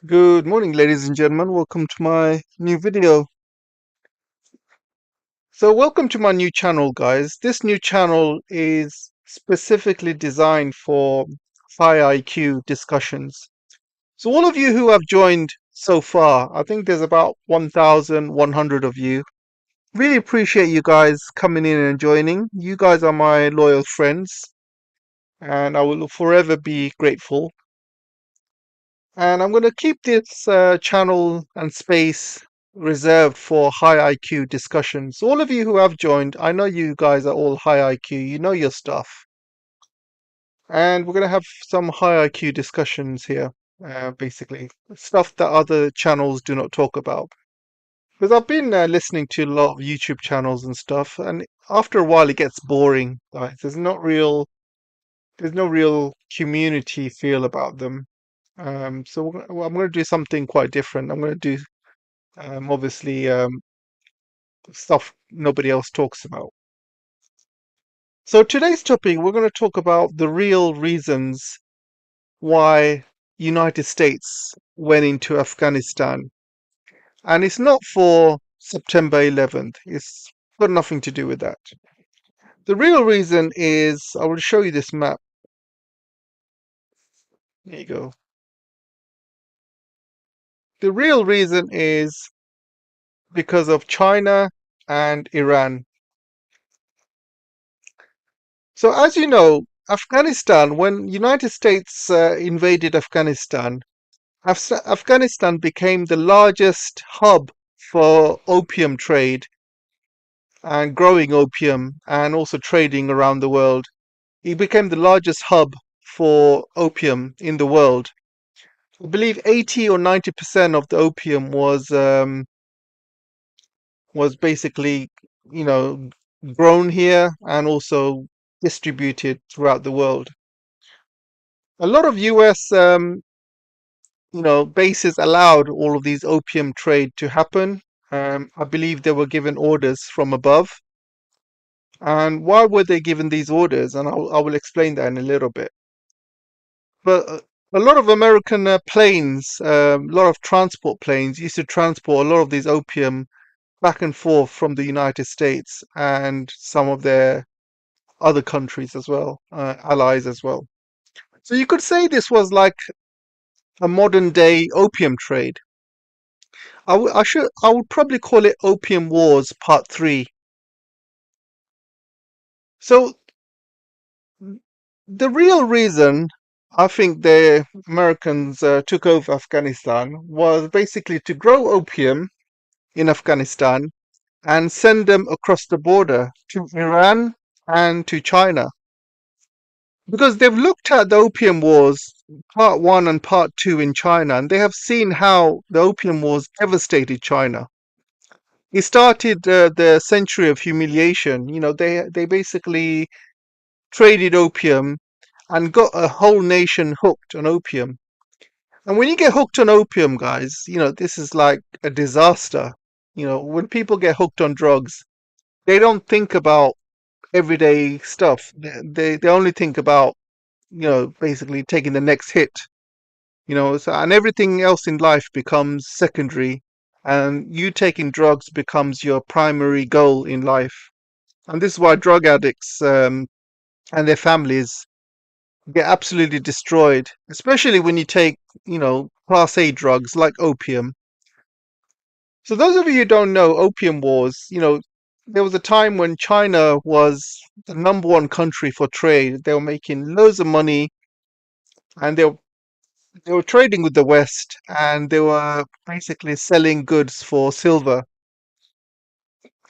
Good morning, ladies and gentlemen. Welcome to my new video. Welcome to my new channel, guys. This new channel is specifically designed for high IQ discussions. So, all of you who have joined so far, I think there's about 1,100 of you. Really appreciate you guys coming in and joining. You guys are my loyal friends, and I will forever be grateful. And I'm going to keep this channel and space reserved for high IQ discussions. All of you who have joined, I know you guys are all high IQ, you know your stuff. And we're going to have some high IQ discussions here, basically. Stuff that other channels do not talk about. Because I've been listening to a lot of YouTube channels and stuff, and after a while it gets boring. Like, there's no real community feel about them. I'm going to do something quite different. I'm going to do obviously stuff nobody else talks about. So today's topic, we're going to talk about the real reasons why United States went into Afghanistan, and it's not for September 11th. It's got nothing to do with that. The real reason is I will show you this map. There you go. The real reason is because of China and Iran. So as you know, Afghanistan, when United States invaded Afghanistan, Afghanistan became the largest hub for opium trade and growing opium and also trading around the world. It became the largest hub for opium in the world. I believe 80 or 90% of the opium was basically, you know, grown here and also distributed throughout the world. A lot of US, bases allowed all of these opium trade to happen. I believe they were given orders from above. And why were they given these orders? And I will explain that in a little bit. But a lot of American planes, a lot of transport planes used to transport a lot of these opium back and forth from the United States and some of their other countries as well, allies as well. So you could say this was like a modern day opium trade. I would probably call it Opium Wars Part 3. So the real reason I think the Americans took over Afghanistan was basically to grow opium in Afghanistan and send them across the border to Iran and to China. Because they've looked at the Opium Wars, Part 1 and Part 2 in China, and they have seen how the Opium Wars devastated China. It started the century of humiliation. You know, they basically traded opium and got a whole nation hooked on opium. And when you get hooked on opium, guys, you know, this is like a disaster. You know, when people get hooked on drugs, they don't think about everyday stuff. They only think about, you know, basically taking the next hit. You know, so, and everything else in life becomes secondary, and you taking drugs becomes your primary goal in life. And this is why drug addicts and their families get absolutely destroyed, especially when you take, you know, class A drugs like opium. So those of you who don't know Opium Wars, you know, there was a time when China was the number one country for trade. They were making loads of money, and they were trading with the West, and they were basically selling goods for silver.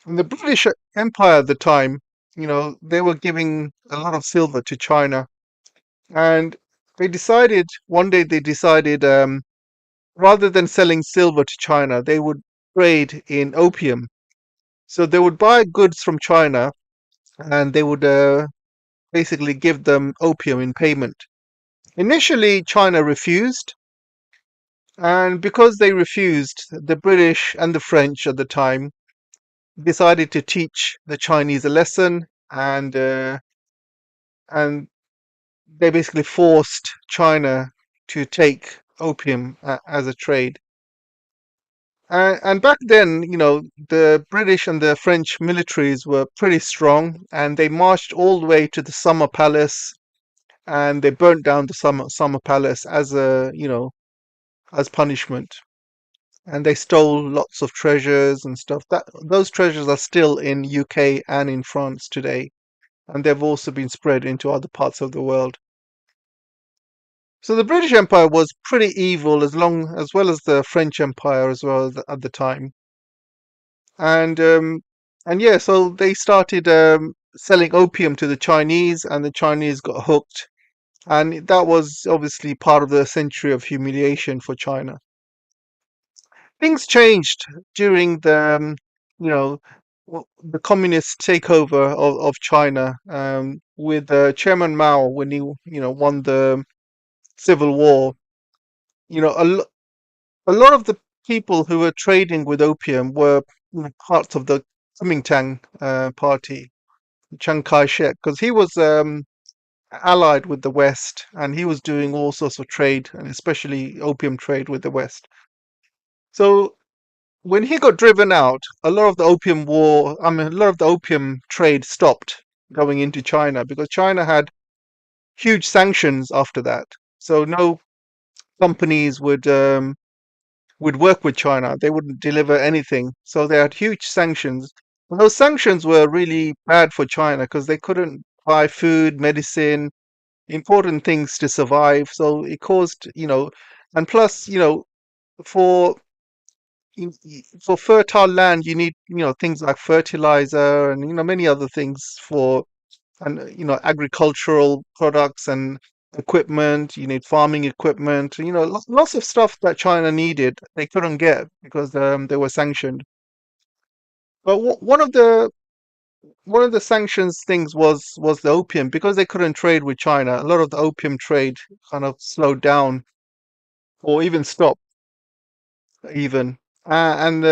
And the British Empire at the time, you know, they were giving a lot of silver to China. And one day they decided, rather than selling silver to China, they would trade in opium. So they would buy goods from China and they would basically give them opium in payment. Initially, China refused. And because they refused, the British and the French at the time decided to teach the Chinese a lesson, and they basically forced China to take opium as a trade. And back then, the British and the French militaries were pretty strong, and they marched all the way to the Summer Palace, and they burnt down the Summer Palace as as punishment. And they stole lots of treasures and stuff. That those treasures are still in UK and in France today, and they've also been spread into other parts of the world. So the British Empire was pretty evil as well as the French Empire as well at the time. And yeah, so they started selling opium to the Chinese, and the Chinese got hooked. And that was obviously part of the century of humiliation for China. Things changed during you know, the communist takeover of China with Chairman Mao when he, won the civil war. A lot of the people who were trading with opium were parts of the Kuomintang party, Chiang Kai-shek, because he was allied with the West, and he was doing all sorts of trade, and especially opium trade with the West. So when he got driven out, a lot of the opium trade stopped going into China because China had huge sanctions after that. So no companies would work with China. They wouldn't deliver anything. So they had huge sanctions. And those sanctions were really bad for China because they couldn't buy food, medicine, important things to survive. So it caused, and plus, for for fertile land, you need, things like fertilizer and, many other things for, and, agricultural products and equipment. You need farming equipment, lots of stuff that China needed, they couldn't get because they were sanctioned. But one of the sanctions things was the opium because they couldn't trade with China. A lot of the opium trade kind of slowed down or even stopped even. And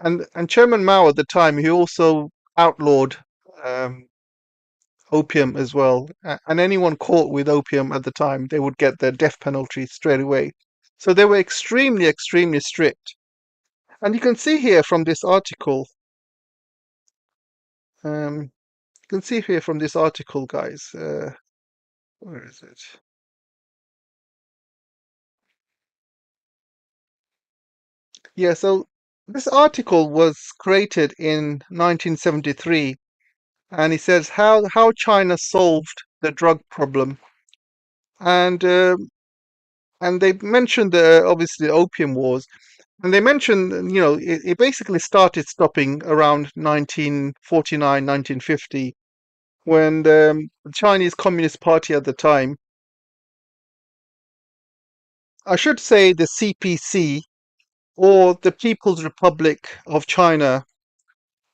and Chairman Mao at the time, he also outlawed um, opium as well. And anyone caught with opium at the time, they would get the death penalty straight away. So they were extremely, extremely strict. And you can see here from this article, you can see here from this article, guys. Where is it? Yeah, so this article was created in 1973, and it says how China solved the drug problem. And they mentioned obviously the Opium Wars, and they mentioned it basically started stopping around 1949, 1950, when the Chinese Communist Party at the time, I should say the CPC or the People's Republic of China,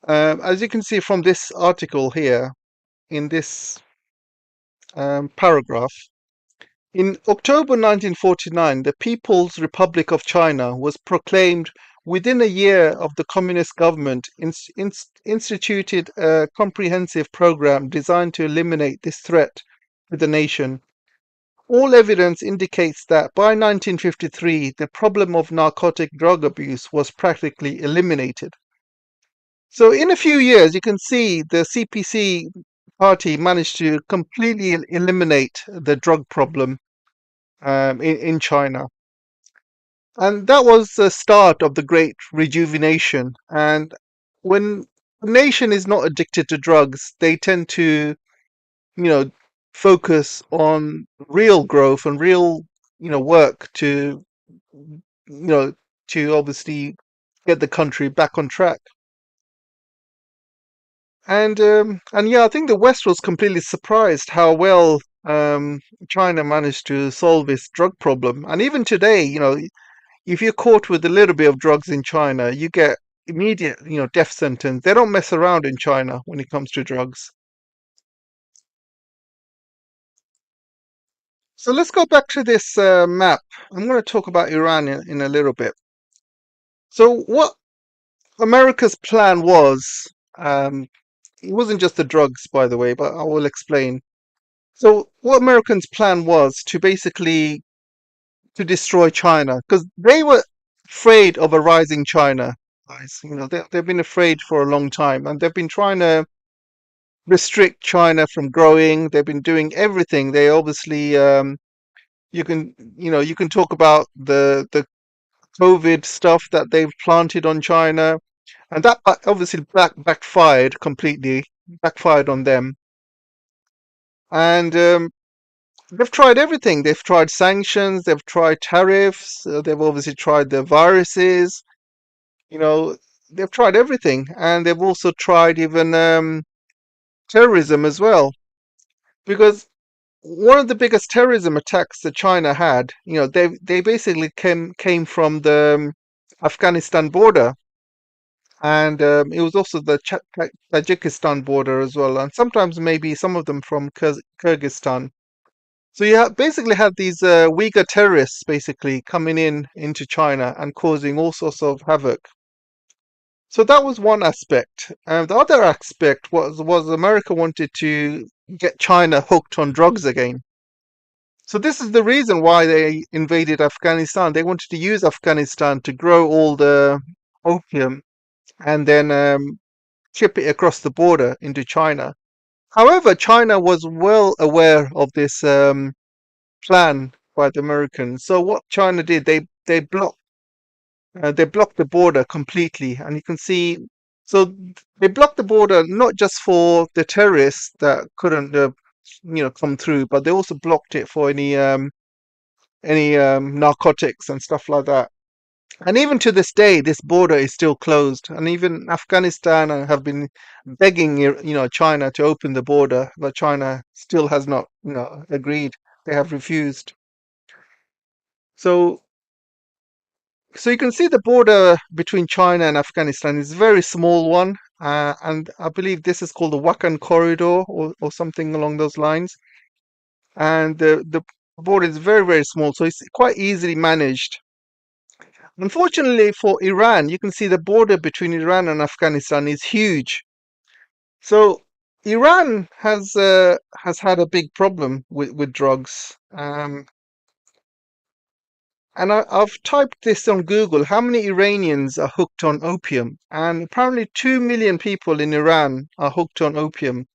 as you can see from this article here in this paragraph. In October 1949, the People's Republic of China was proclaimed within a year of the communist government instituted a comprehensive program designed to eliminate this threat to the nation. All evidence indicates that by 1953, the problem of narcotic drug abuse was practically eliminated. So, in a few years, you can see the CPC party managed to completely eliminate the drug problem in China. And that was the start of the Great Rejuvenation. And when a nation is not addicted to drugs, they tend to, you know, focus on real growth and real, work to, to obviously get the country back on track. And yeah, I think the West was completely surprised how well China managed to solve its drug problem. And even today, if you're caught with a little bit of drugs in China, you get immediate, death sentence. They don't mess around in China when it comes to drugs. So let's go back to this map. I'm going to talk about Iran in a little bit. So what America's plan was, it wasn't just the drugs, by the way, but I will explain. So what Americans' plan was to basically to destroy China because they were afraid of a rising China. Guys, they've been afraid for a long time, and they've been trying to restrict China from growing. They've been doing everything. They obviously, you can talk about the COVID stuff that they've planted on China, and that obviously backfired completely, backfired on them. And they've tried everything. They've tried sanctions. They've tried tariffs. They've obviously tried the viruses. You know, they've tried everything, and they've also tried even terrorism as well. Because one of the biggest terrorism attacks that China had, they basically came from the Afghanistan border, and it was also the Tajikistan border as well, and sometimes maybe some of them from Kyrgyzstan. So you basically had these Uyghur terrorists basically coming into China and causing all sorts of havoc. So that was one aspect. The other aspect was America wanted to get China hooked on drugs again. So this is the reason why they invaded Afghanistan. They wanted to use Afghanistan to grow all the opium and then ship it across the border into China. However, China was well aware of this plan by the Americans. So what China did, they blocked the border completely, and you can see. So they blocked the border not just for the terrorists that couldn't, come through, but they also blocked it for any narcotics and stuff like that. And even to this day, this border is still closed. And even Afghanistan have been begging, China to open the border, but China still has not, agreed. They have refused. So, so you can see the border between China and Afghanistan is a very small one. And I believe this is called the Wakhan Corridor or something along those lines. And the border is very, very small. So it's quite easily managed. Unfortunately for Iran, you can see the border between Iran and Afghanistan is huge. So Iran has had a big problem with drugs. And I've typed this on Google. How many Iranians are hooked on opium? And apparently 2 million people in Iran are hooked on opium.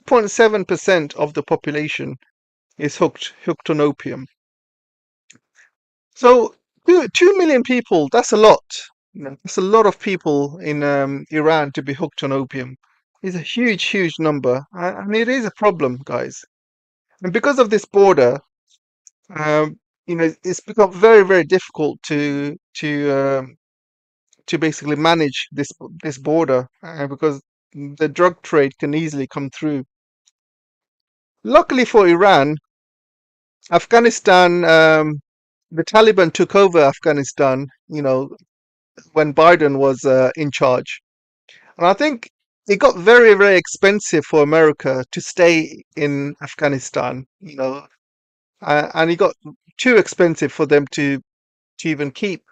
2.7% of the population is hooked on opium. So 2 million people, that's a lot. That's a lot of people in Iran to be hooked on opium. It's a huge, huge number, and it is a problem, guys. And because of this border, it's become very, very difficult to basically manage this border because the drug trade can easily come through. Luckily for Iran, Afghanistan, the Taliban took over Afghanistan. When Biden was in charge. And I think it got very, very expensive for America to stay in Afghanistan, and it got too expensive for them to even keep.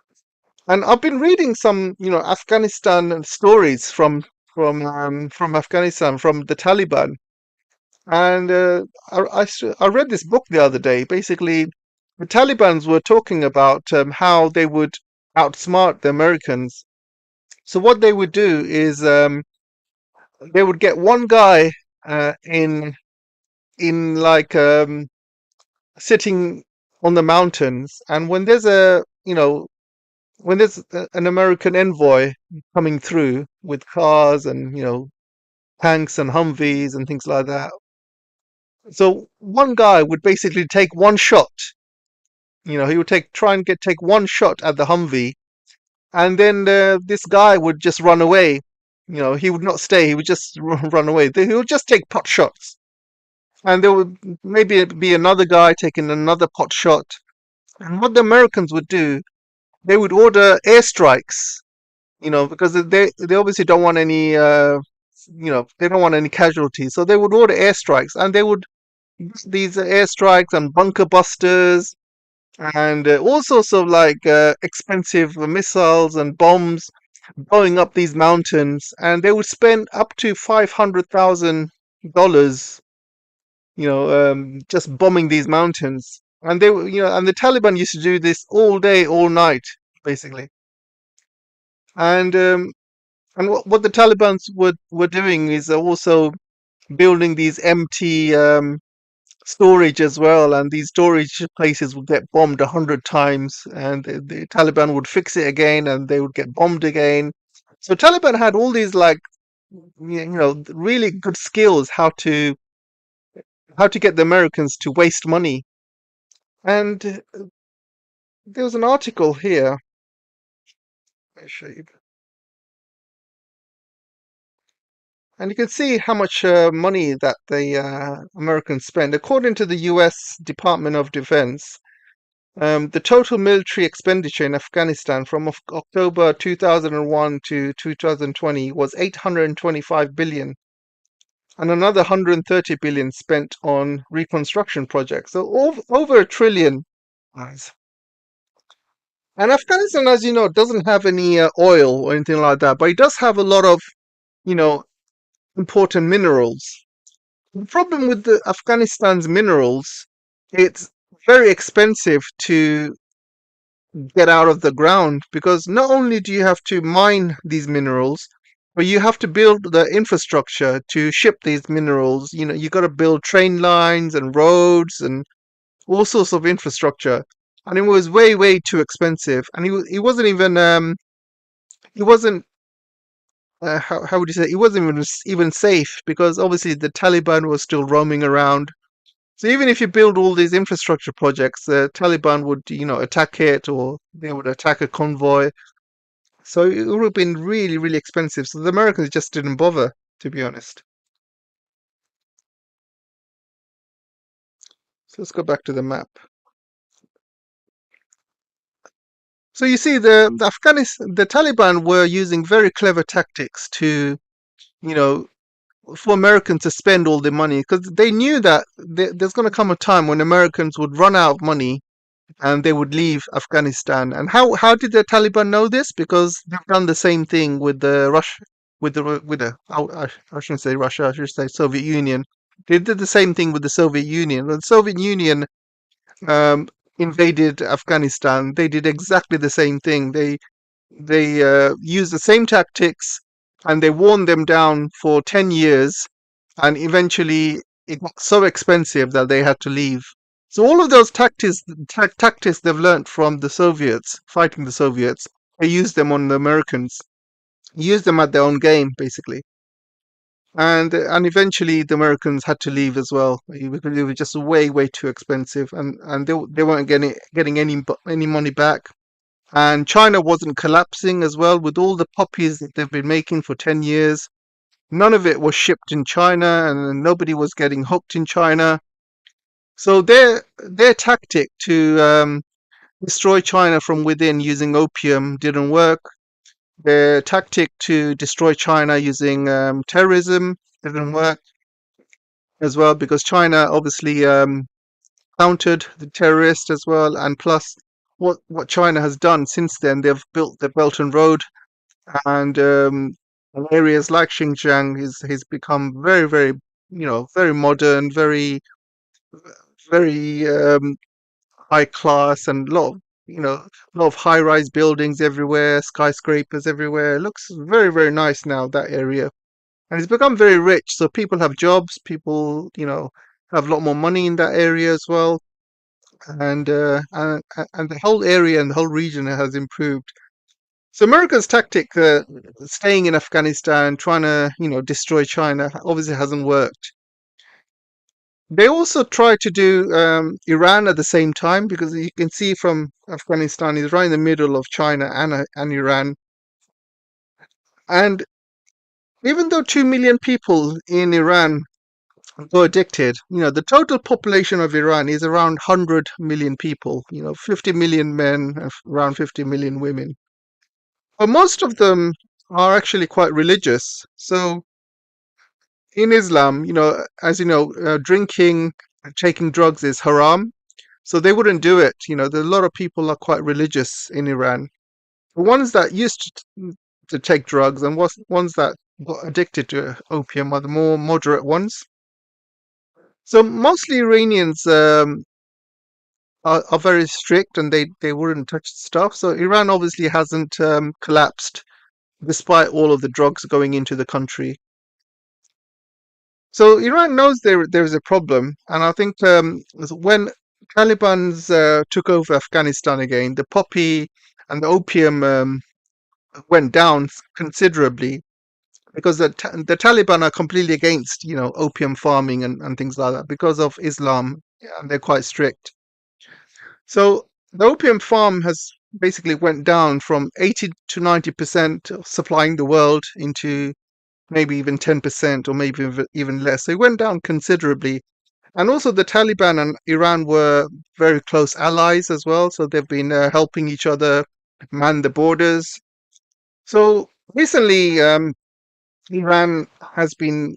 And I've been reading some, Afghanistan stories from Afghanistan, from the Taliban. And I read this book the other day. Basically, the Talibans were talking about how they would outsmart the Americans. So what they would do is they would get one guy in like sitting on the mountains, and when there's an American envoy coming through with cars and tanks and Humvees and things like that. So one guy would basically take one shot. He would try and take one shot at the Humvee, and then this guy would just run away. He would not stay. He would just run away. He would just take pot shots, and there would maybe be another guy taking another pot shot. And what the Americans would do, they would order airstrikes. Because they obviously don't want any. They don't want any casualties, so they would order airstrikes, and they would these airstrikes and bunker busters and all sorts of like expensive missiles and bombs blowing up these mountains, and they would spend up to $500,000, just bombing these mountains. and they were, and the Taliban used to do this all day, all night, basically. And what the Taliban were doing is also building these empty storage as well, and these storage places would get bombed 100 times, and the Taliban would fix it again, and they would get bombed again. So Taliban had all these like really good skills how to get the Americans to waste money. And there was an article here. I'll show you. And you can see how much money that the Americans spend. According to the US Department of Defense, the total military expenditure in Afghanistan from October 2001 to 2020 was 825 billion, and another 130 billion spent on reconstruction projects. So over a trillion. Nice. And Afghanistan, as you know, doesn't have any oil or anything like that, but it does have a lot of, you know, important minerals. The problem with the Afghanistan's minerals, it's very expensive to get out of the ground, because not only do you have to mine these minerals, but you have to build the infrastructure to ship these minerals. You got to build train lines and roads and all sorts of infrastructure, and it was way, way too expensive. And he wasn't even he wasn't how would you say, he wasn't even safe, because obviously the Taliban was still roaming around. So even if you build all these infrastructure projects, the Taliban would, attack it, or they would attack a convoy. So it would have been really, really expensive. So the Americans just didn't bother, to be honest. So let's go back to the map. So you see, the Taliban were using very clever tactics to, you know, for Americans to spend all their money, because they knew that there's going to come a time when Americans would run out of money and they would leave Afghanistan. And how did the Taliban know this? Because they've done the same thing with the I shouldn't say Russia, I should say Soviet Union. They did the same thing with the Soviet Union. When the Soviet Union um, invaded Afghanistan, they did exactly the same thing. They used the same tactics, and they worn them down for 10 years, and eventually it got so expensive that they had to leave. So all of those tactics they've learnt from the Soviets, fighting the Soviets, they used them on the Americans, used them at their own game, basically. And eventually the Americans had to leave as well, because it was just way, way too expensive, and they weren't getting any money back. And China wasn't collapsing as well, with all the poppies that they've been making for 10 years. None of it was shipped in China, and nobody was getting hooked in China. So their tactic to destroy China from within using opium didn't work. Their tactic to destroy China using terrorism didn't work as well, because China obviously countered the terrorists as well. And plus, what China has done since then, they've built the Belt and Road, and areas like Xinjiang has become very, very, very modern, very, very high class, and a lot of high rise buildings everywhere, skyscrapers everywhere. It looks very, very nice now, that area. And it's become very rich, so people have jobs, people, have a lot more money in that area as well. And the whole area and the whole region has improved. So America's tactic, staying in Afghanistan, trying to, destroy China, obviously hasn't worked. They also tried to do Iran at the same time, because you can see from Afghanistan is right in the middle of China and Iran. And even though 2 million people in Iran go addicted, the total population of Iran is around 100 million people, 50 million men, and around 50 million women. But most of them are actually quite religious. So in Islam, as you know, drinking, taking drugs is haram. So they wouldn't do it. There are a lot of people are quite religious in Iran. The ones that used to take drugs, and ones that got addicted to opium, are the more moderate ones. So mostly Iranians are very strict, and they wouldn't touch stuff. So Iran obviously hasn't collapsed despite all of the drugs going into the country. So Iran knows there's a problem, and I think when Taliban's took over Afghanistan again, the poppy and the opium went down considerably because the Taliban are completely against, opium farming and things like that because of Islam, yeah, and they're quite strict. So the opium farm has basically went down from 80 to 90% of supplying the world into maybe even 10% or maybe even less. So it went down considerably. And also the Taliban and Iran were very close allies as well. So they've been helping each other man the borders. So recently, Iran has been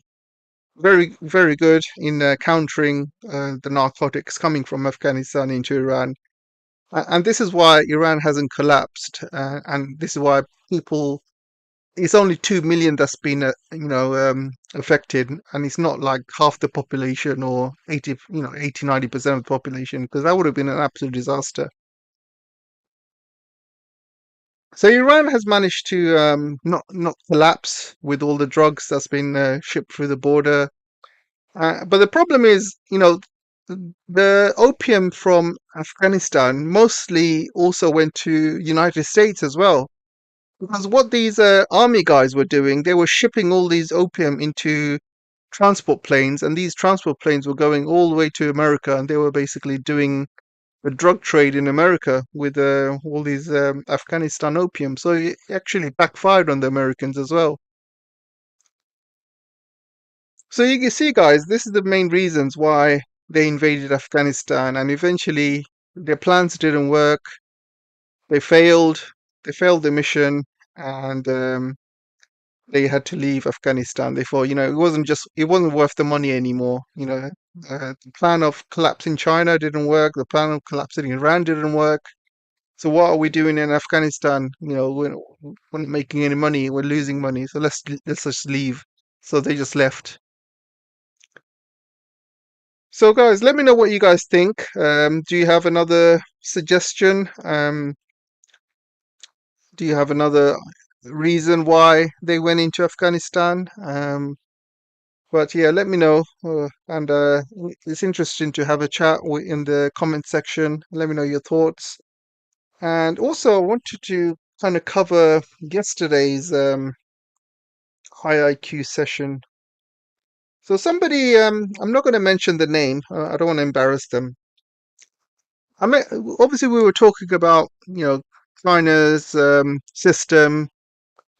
very, very good in countering the narcotics coming from Afghanistan into Iran. And this is why Iran hasn't collapsed. And this is why people, it's only 2 million that's been, affected. And it's not like half the population or 80, 90% of the population, because that would have been an absolute disaster. So Iran has managed to not collapse with all the drugs that's been shipped through the border. But the problem is, the opium from Afghanistan mostly also went to United States as well. Because what these army guys were doing, they were shipping all these opium into transport planes, and these transport planes were going all the way to America, and they were basically doing the drug trade in America with all these Afghanistan opium. So it actually backfired on the Americans as well. So you can see, guys, this is the main reasons why they invaded Afghanistan, and eventually their plans didn't work. They failed. They failed the mission, and they had to leave Afghanistan. They thought, it wasn't worth the money anymore. The plan of collapsing China didn't work. The plan of collapsing Iran didn't work. So what are we doing in Afghanistan? We're not making any money. We're losing money. So let's just leave. So they just left. So, guys, let me know what you guys think. Do you have another suggestion? Do you have another reason why they went into Afghanistan? But yeah, let me know. And it's interesting to have a chat in the comment section. Let me know your thoughts. And also, I wanted to kind of cover yesterday's high IQ session. So somebody, I'm not going to mention the name. I don't want to embarrass them. I mean, obviously, we were talking about, China's system.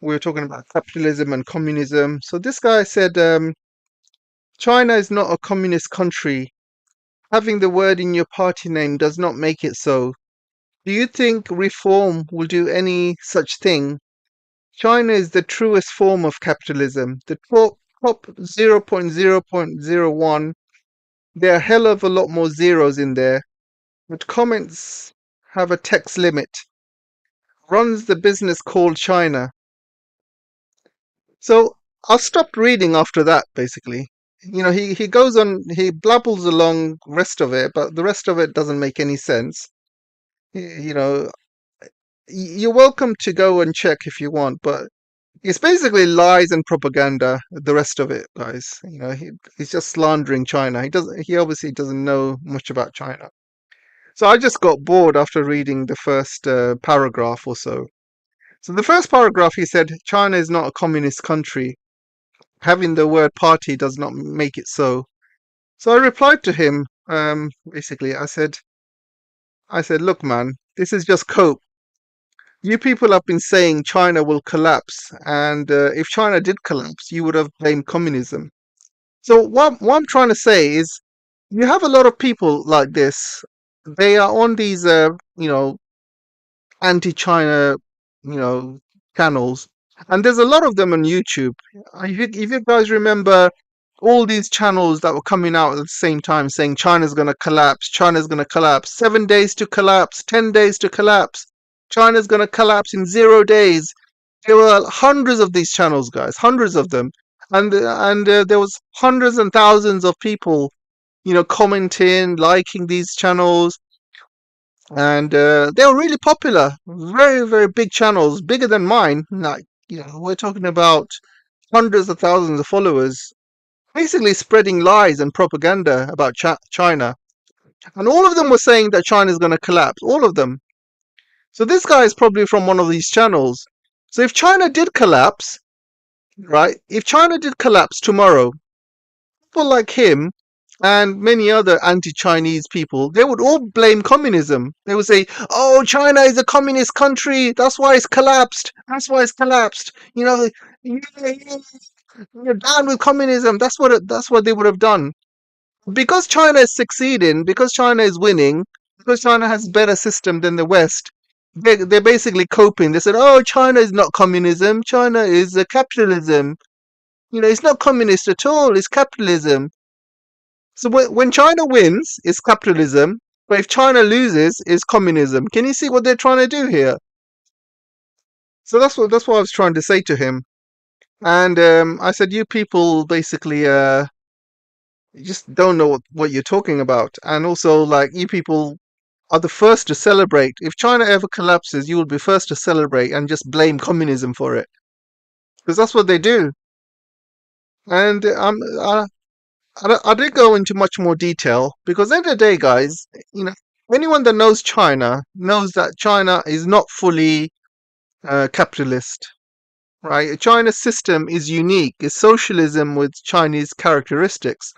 We were talking about capitalism and communism. So this guy said, China is not a communist country. Having the word in your party name does not make it so. Do you think reform will do any such thing? China is the truest form of capitalism. The top 0.0.01, there are a hell of a lot more zeros in there. But comments have a text limit. Runs the business called China. So I stopped reading after that, basically. He goes on, he blabbles along rest of it, but the rest of it doesn't make any sense. You know, you're welcome to go and check if you want, but it's basically lies and propaganda, the rest of it, guys. He's just slandering China. He obviously doesn't know much about China. So I just got bored after reading the first paragraph or so. So the first paragraph, he said, China is not a communist country. Having the word party does not make it so. So I replied to him, basically, I said, look, man, this is just cope. You people have been saying China will collapse, and if China did collapse, you would have blamed communism. So what I'm trying to say is, you have a lot of people like this. They are on these, anti-China, you know, channels, and there's a lot of them on YouTube. If you guys remember all these channels that were coming out at the same time saying China's going to collapse, China's going to collapse, 7 days to collapse, 10 days to collapse, China's going to collapse in 0 days. There were hundreds of these channels, guys, hundreds of them, and there was hundreds and thousands of people, commenting, liking these channels. and they were really popular. Very, very big channels, bigger than mine. Like, we're talking about hundreds of thousands of followers, basically spreading lies and propaganda about China. And all of them were saying that China is going to collapse. All of them. So this guy is probably from one of these channels. So if China did collapse, right? If China did collapse tomorrow, people like him and many other anti-Chinese people, they would all blame communism. They would say, "Oh, China is a communist country. That's why it's collapsed. That's why it's collapsed. You're down with communism." That's what they would have done. Because China is succeeding, because China is winning, because China has a better system than the West. They're basically coping. They said, "Oh, China is not communism. China is capitalism. It's not communist at all. It's capitalism." So when China wins, it's capitalism. But if China loses, it's communism. Can you see what they're trying to do here? So that's what I was trying to say to him. And I said, you people basically you just don't know what you're talking about. And also, like, you people are the first to celebrate. If China ever collapses, you will be first to celebrate and just blame communism for it, because that's what they do. And I didn't go into much more detail because at the end of the day, guys, you know, anyone that knows China knows that China is not fully capitalist, right? China's system is unique. It's socialism with Chinese characteristics,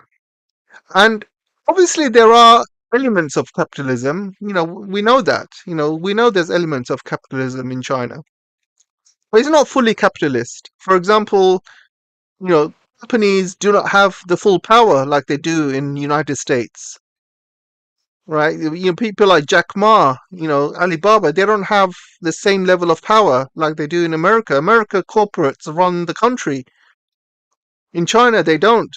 and obviously there are elements of capitalism. We know that. We know there's elements of capitalism in China, but it's not fully capitalist. For example, you know, companies do not have the full power like they do in United States, right? People like Jack Ma, Alibaba, they don't have the same level of power like they do in America. America corporates run the country. In China, they don't.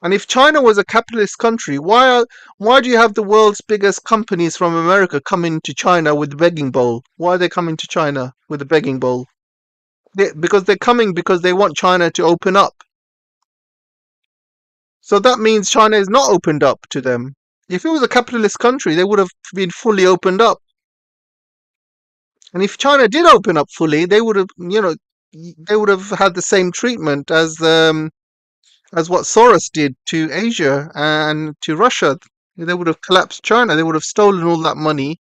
And if China was a capitalist country, why do you have the world's biggest companies from America coming to China with the begging bowl? Why are they coming to China with the begging bowl? Because they're coming because they want China to open up. So that means China is not opened up to them. If it was a capitalist country, they would have been fully opened up. And if China did open up fully, they would have, they would have had the same treatment as what Soros did to Asia and to Russia. They would have collapsed China. They would have stolen all that money.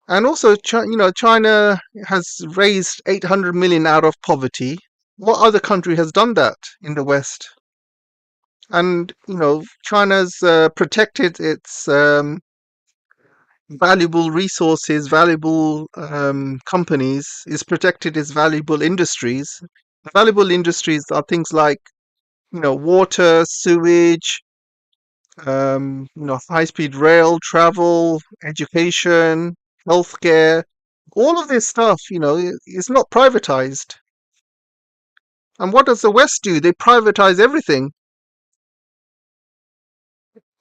And also, China has raised 800 million out of poverty. What other country has done that in the West? And China's protected its valuable resources, valuable companies, is protected its valuable industries. The valuable industries are things like water, sewage, high-speed rail travel, education, healthcare. All of this stuff, is not privatized. And what does the West do? They privatize everything.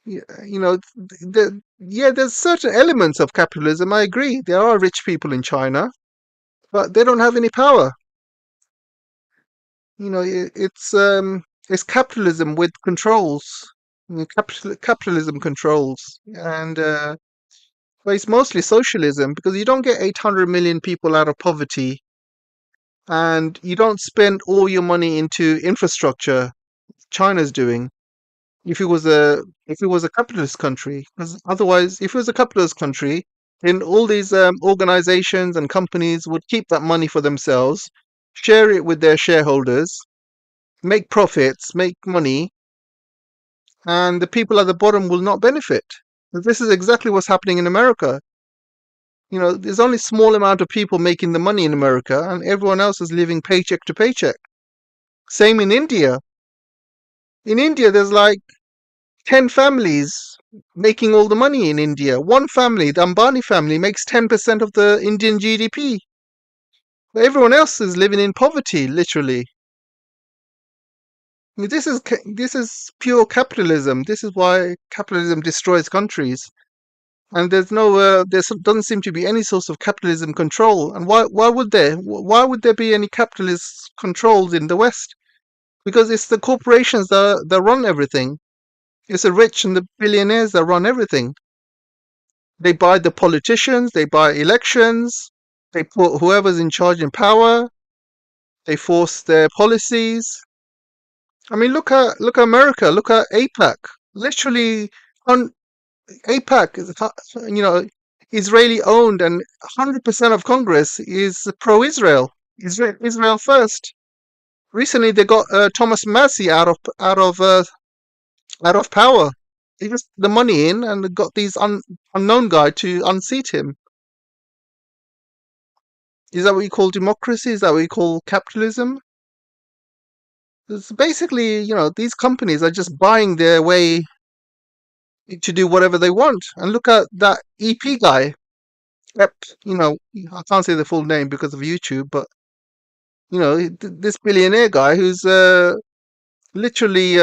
There's certain elements of capitalism. I agree. There are rich people in China, but they don't have any power. It's capitalism with controls. Capitalism controls, and but it's mostly socialism because you don't get 800 million people out of poverty, and you don't spend all your money into infrastructure. China's doing. If it was a capitalist country, because otherwise, if it was a capitalist country, then all these organizations and companies would keep that money for themselves, share it with their shareholders, make profits, make money, and the people at the bottom will not benefit. This is exactly what's happening in America. There's only a small amount of people making the money in America, and everyone else is living paycheck to paycheck. Same in India. In India, there's like 10 families making all the money in India. One family, the Ambani family, makes 10% of the Indian GDP. Everyone else is living in poverty, literally. I mean, this is pure capitalism. This is why capitalism destroys countries. And there doesn't seem to be any source of capitalism control. And why would there? Why would there be any capitalist controls in the West? Because it's the corporations that run everything. It's the rich and the billionaires that run everything. They buy the politicians, they buy elections, they put whoever's in charge in power, they force their policies. I mean, look at America, look at APAC. Literally, on APAC is Israeli owned, and 100% of Congress is pro-Israel. Israel first. Recently, they got Thomas Massey out of power. They just the money in and got these unknown guy to unseat him. Is that what you call democracy? Is that what you call capitalism? It's basically, these companies are just buying their way to do whatever they want. And look at that EP guy. Yep, I can't say the full name because of YouTube, but this billionaire guy who's literally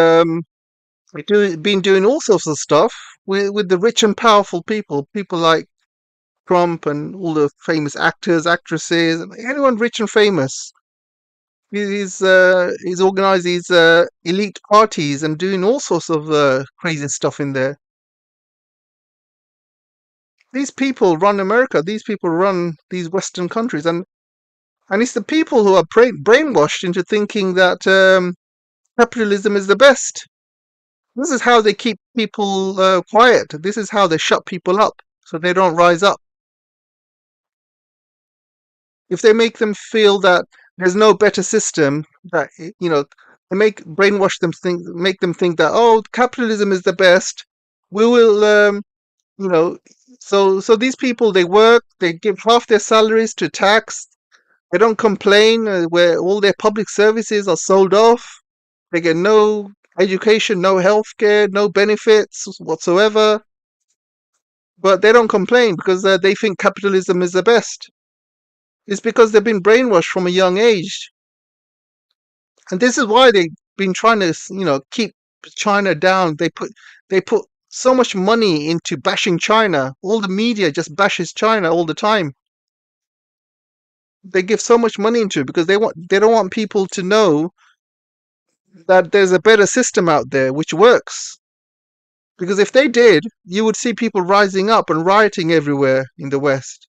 been doing all sorts of stuff with the rich and powerful people like Trump and all the famous actors, actresses, anyone rich and famous. He's organized these elite parties and doing all sorts of crazy stuff in there. These people run America. These people run these Western countries, and it's the people who are brainwashed into thinking that capitalism is the best. This is how they keep people quiet. This is how they shut people up so they don't rise up. If they make them feel that there's no better system, that they make them think that, oh, capitalism is the best. We will, you know. So these people, they work, they give half their salaries to tax. They don't complain where all their public services are sold off. They get no education, no healthcare, no benefits whatsoever. But they don't complain because they think capitalism is the best. It's because they've been brainwashed from a young age. And this is why they've been trying to, keep China down. They put so much money into bashing China. All the media just bashes China all the time. They give so much money into it because they don't want people to know that there's a better system out there which works. Because if they did, you would see people rising up and rioting everywhere in the West.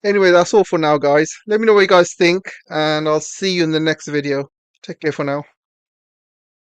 Anyway, that's all for now, guys. Let me know what you guys think, and I'll see you in the next video. Take care for now.